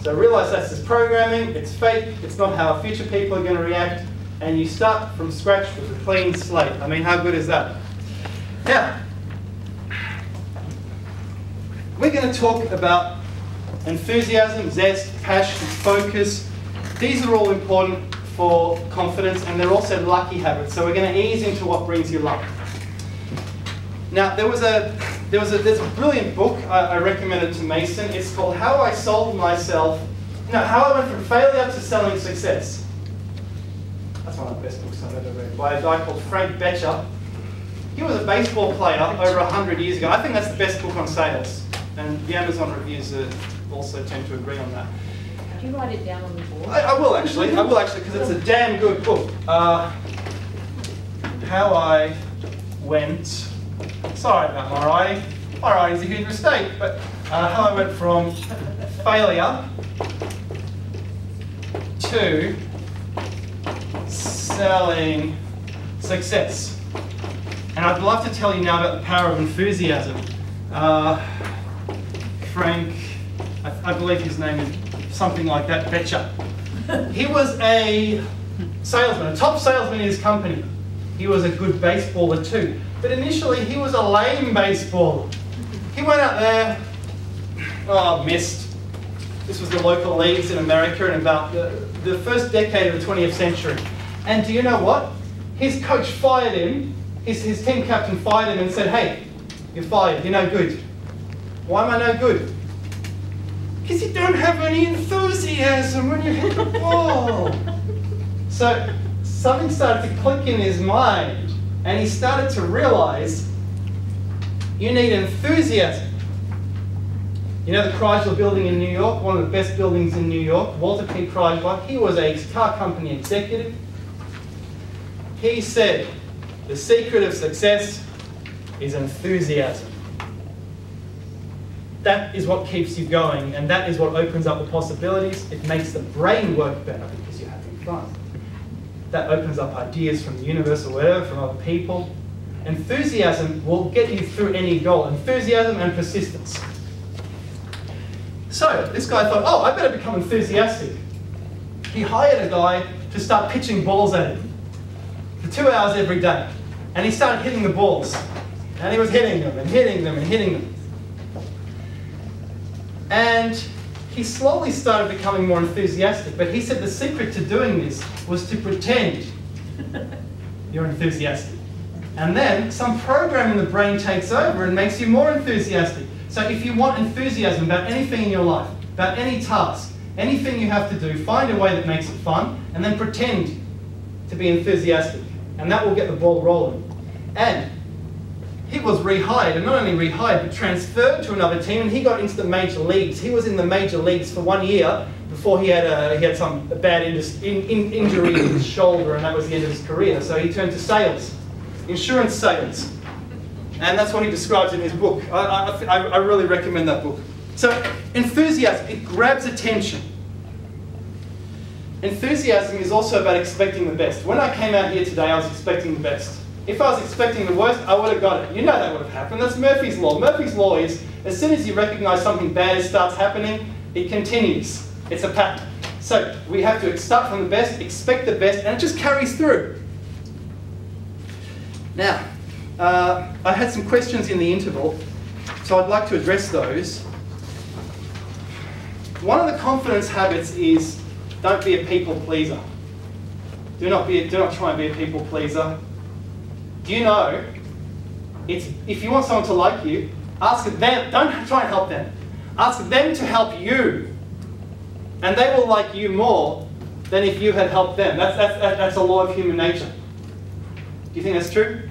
So realize that's just programming, it's fake, it's not how future people are going to react, and you start from scratch with a clean slate. I mean, how good is that? Now, we're going to talk about enthusiasm, zest, passion, focus. These are all important for confidence, and they're also lucky habits. So we're going to ease into what brings you luck. Now, there's a brilliant book I recommended to Mason. It's called How I Sold Myself. No, How I Went From Failure to Selling Success. That's one of the best books I've ever read, by a guy called Frank Bettger. He was a baseball player over 100 years ago. I think that's the best book on sales. And the Amazon reviews also tend to agree on that. Do you write it down on the board? I will actually, because it's a damn good book. How I Went, sorry about my writing. My writing's a huge mistake, but how I went from failure to selling success. And I'd love to tell you now about the power of enthusiasm. Frank, I believe his name is something like that, Bettger. He was a salesman, a top salesman in his company. He was a good baseballer too. But initially he was a lame baseballer. He went out there, missed. This was the local leagues in America in about the first decade of the 20th century. And do you know what? His coach fired him, his team captain fired him and said, hey, you're fired, you're no good. Why am I no good? Because you don't have any enthusiasm when you hit the ball. So something started to click in his mind, and he started to realize you need enthusiasm. You know the Chrysler building in New York, one of the best buildings in New York, Walter P. Chrysler, he was a car company executive. He said, the secret of success is enthusiasm. That is what keeps you going, and that is what opens up the possibilities. It makes the brain work better because you're having fun. That opens up ideas from the universe or whatever, from other people. Enthusiasm will get you through any goal. Enthusiasm and persistence. So this guy thought, oh, I better become enthusiastic. He hired a guy to start pitching balls at him for 2 hours every day. And he started hitting the balls. And he was hitting them and hitting them and hitting them. And he slowly started becoming more enthusiastic. But he said the secret to doing this was to pretend you're enthusiastic. And then some program in the brain takes over and makes you more enthusiastic. So if you want enthusiasm about anything in your life, about any task, anything you have to do, find a way that makes it fun, and then pretend to be enthusiastic. And that will get the ball rolling. And he was rehired, and not only rehired, but transferred to another team, and he got into the major leagues. He was in the major leagues for 1 year before he had some bad injury in his shoulder, and that was the end of his career. So he turned to sales, insurance sales. And that's what he describes in his book. I really recommend that book. So enthusiasm, it grabs attention. Enthusiasm is also about expecting the best. When I came out here today, I was expecting the best. If I was expecting the worst, I would have got it. You know that would have happened. That's Murphy's Law. Murphy's Law is, as soon as you recognize something bad starts happening, it continues. It's a pattern. So we have to start from the best, expect the best, and it just carries through. Now, I had some questions in the interval, so I'd like to address those. One of the confidence habits is don't be a people pleaser. Do not try and be a people pleaser. Do you know, if you want someone to like you, ask them, don't try and help them. Ask them to help you. And they will like you more than if you had helped them. That's a law of human nature. Do you think that's true?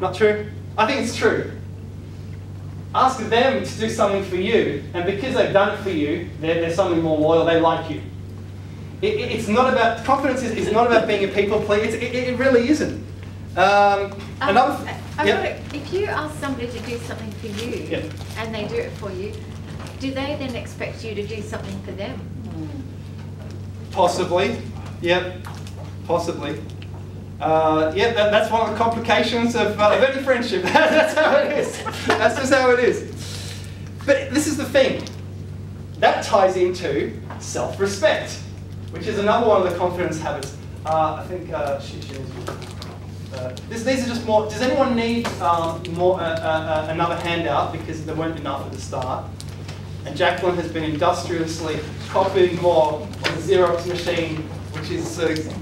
Not true? I think it's true. Ask them to do something for you, and because they've done it for you, they're something more loyal, they like you. It's not about, confidence is not about being a people pleaser. It really isn't. If you ask somebody to do something for you, and they do it for you, do they then expect you to do something for them? Possibly, yep, possibly. That's one of the complications of any friendship. That's how it is. That's just how it is. But this is the thing. that ties into self-respect, which is another one of the confidence habits. I think these are just more. Does anyone need another handout, because there weren't enough at the start? And Jacqueline has been industriously copying more on the Xerox machine, which is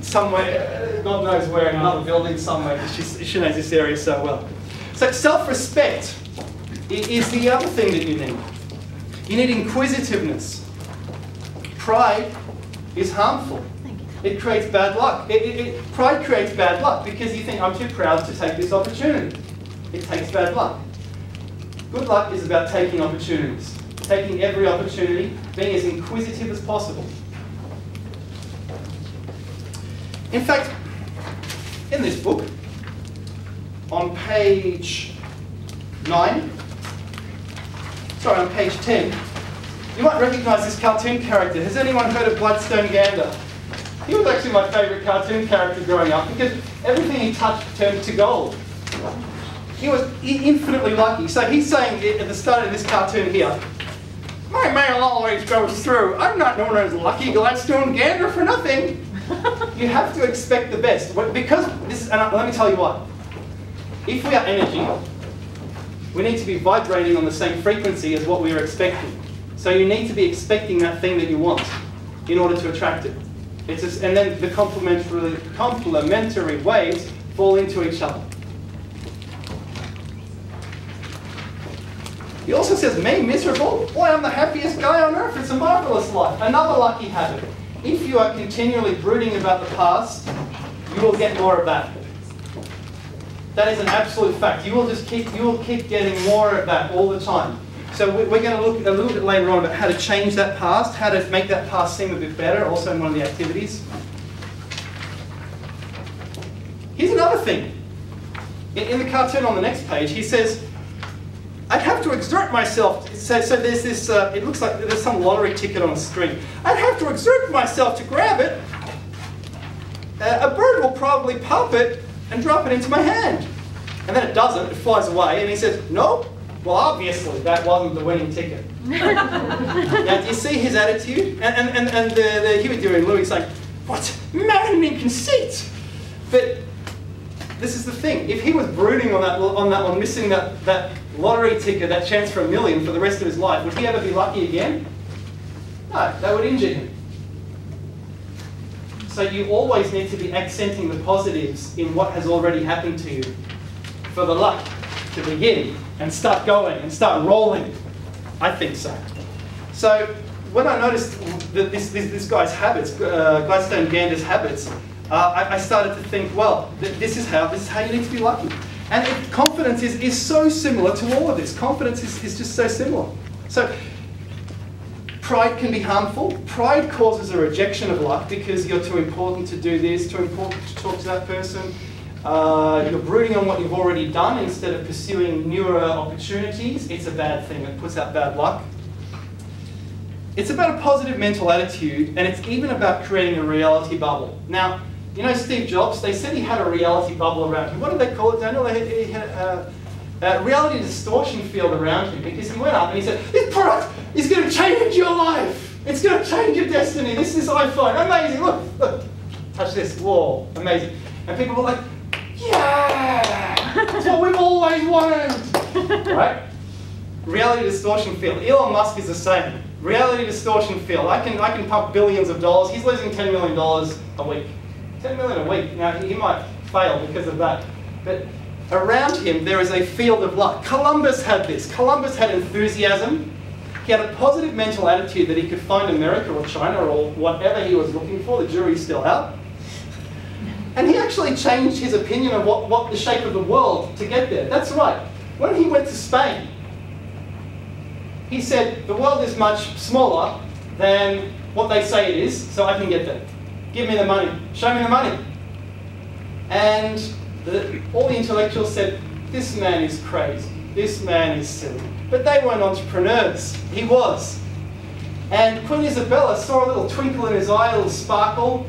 somewhere, God knows where, in another building somewhere, because she knows this area so well. So self-respect is the other thing that you need. You need inquisitiveness. Pride is harmful. It creates bad luck. Pride creates bad luck because you think, I'm too proud to take this opportunity. It takes bad luck. Good luck is about taking opportunities. Taking every opportunity, being as inquisitive as possible. In fact, in this book, on page 9, sorry, on page 10, you might recognise this cartoon character. Has anyone heard of Gladstone Gander? He was actually my favourite cartoon character growing up because everything he touched turned to gold. He was infinitely lucky. So he's saying at the start of this cartoon here, my mail always goes through. I'm not known as Lucky Gladstone Gander for nothing. You have to expect the best. Because this is, and let me tell you what, if we are energy, we need to be vibrating on the same frequency as what we are expecting. So you need to be expecting that thing that you want in order to attract it. And then the complementary waves fall into each other. He also says, me miserable? Boy, I'm the happiest guy on earth. It's a marvelous life. Another lucky habit. If you are continually brooding about the past, you will get more of that. That is an absolute fact. You will keep getting more of that all the time. So we're going to look a little bit later on about how to change that past, how to make that past seem a bit better, also in one of the activities. Here's another thing. In the cartoon on the next page, he says, I'd have to exert myself. So there's this, it looks like there's some lottery ticket on the screen. I'd have to exert myself to grab it. A bird will probably pop it and drop it into my hand. And then it doesn't, it flies away, and he says, nope. Well, obviously, that wasn't the winning ticket. Now, do you see his attitude? And the Huey, Dewey, and Louie saying, what maddening conceit! But this is the thing. If he was brooding on missing that lottery ticket, that chance for $1 million for the rest of his life, would he ever be lucky again? No, that would injure him. So you always need to be accenting the positives in what has already happened to you for the luck to begin and start going and start rolling. I think so. So when I noticed that this guy's habits, Gladstone Gander's habits, I started to think, well, this is how you need to be lucky. And confidence is so similar to all of this. Confidence is just so similar. So pride can be harmful. Pride causes a rejection of luck because you're too important to do this, too important to talk to that person. You're brooding on what you've already done instead of pursuing newer opportunities. It's a bad thing. It puts out bad luck. It's about a positive mental attitude, and it's even about creating a reality bubble. Now, you know Steve Jobs? They said he had a reality bubble around him. What did they call it, Daniel? He had a reality distortion field around him because he went up and he said, this product is going to change your life. It's going to change your destiny. This is iPhone. Amazing. Look. Touch this. Whoa. Amazing. And people were like, yeah! That's what we've always wanted! Right? Reality distortion field. Elon Musk is the same. Reality distortion field. I can pump billions of dollars. He's losing $10 million a week. $10 million a week. Now, he might fail because of that. But around him, there is a field of luck. Columbus had this. Columbus had enthusiasm. He had a positive mental attitude that he could find America or China or whatever he was looking for. The jury's still out. And he actually changed his opinion of what the shape of the world to get there. That's right. When he went to Spain, he said, the world is much smaller than what they say it is, so I can get there. Give me the money. Show me the money. And all the intellectuals said, this man is crazy. This man is silly. But they weren't entrepreneurs. He was. And Queen Isabella saw a little twinkle in his eye, a little sparkle,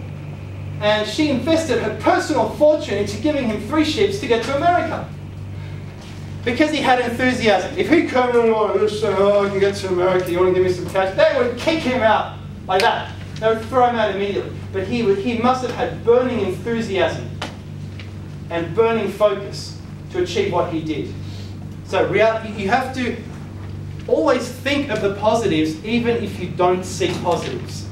and she invested her personal fortune into giving him 3 ships to get to America. Because he had enthusiasm. If he came in and said, oh, I can get to America, you want to give me some cash? They would kick him out like that. They would throw him out immediately. But he must have had burning enthusiasm and burning focus to achieve what he did. So you have to always think of the positives even if you don't see positives.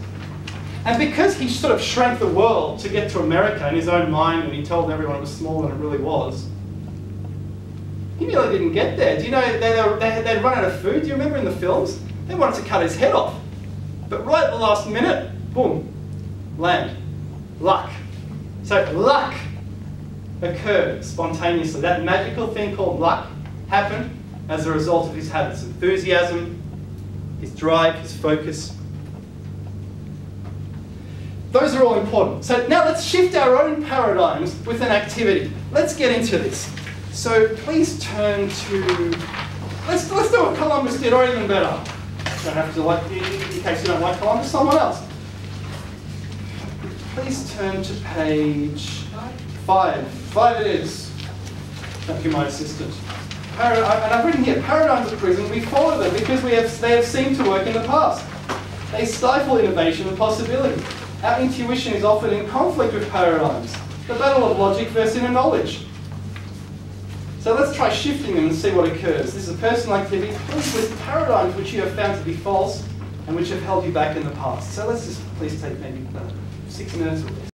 And because he sort of shrank the world to get to America in his own mind and he told everyone it was smaller than it really was, he nearly didn't get there. Do you know they'd run out of food? Do you remember in the films? They wanted to cut his head off. But right at the last minute, boom, land, luck. So luck occurred spontaneously. That magical thing called luck happened as a result of his habits, enthusiasm, his drive, his focus. Those are all important. So now let's shift our own paradigms with an activity. Let's get into this. So please turn to, let's do what Columbus did, or even better. You don't have to like, in case you don't like Columbus, someone else. Please turn to page 5. 5 it is. Thank you, my assistant. And I've written here, paradigms of prison, we follow them because they have seemed to work in the past. They stifle innovation and possibility. Our intuition is often in conflict with paradigms. The battle of logic versus inner knowledge. So let's try shifting them and see what occurs. This is a personal activity with paradigms which you have found to be false and which have held you back in the past. So let's just please take maybe 6 minutes or less.